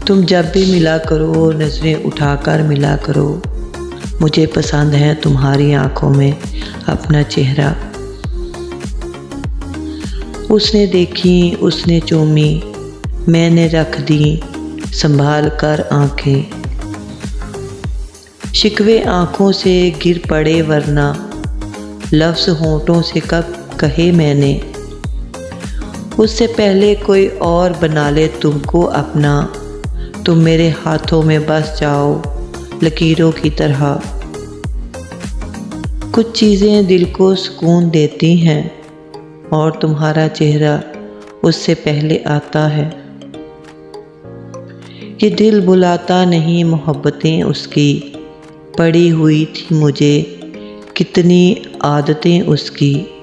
तुम जब भी मिला करो नज़रें उठाकर मिला करो, मुझे पसंद है तुम्हारी आंखों में अपना चेहरा। उसने देखी उसने चूमी, मैंने रख दी संभाल कर आँखें। शिकवे आँखों से गिर पड़े वरना लफ्ज़ होंठों से कब कहे मैंने। उससे पहले कोई और बना ले तुमको अपना, तुम मेरे हाथों में बस जाओ लकीरों की तरह। कुछ चीज़ें दिल को सुकून देती हैं और तुम्हारा चेहरा उससे पहले आता है। ये दिल बुलाता नहीं मोहब्बतें उसकी, पड़ी हुई थी मुझे कितनी आदतें उसकी।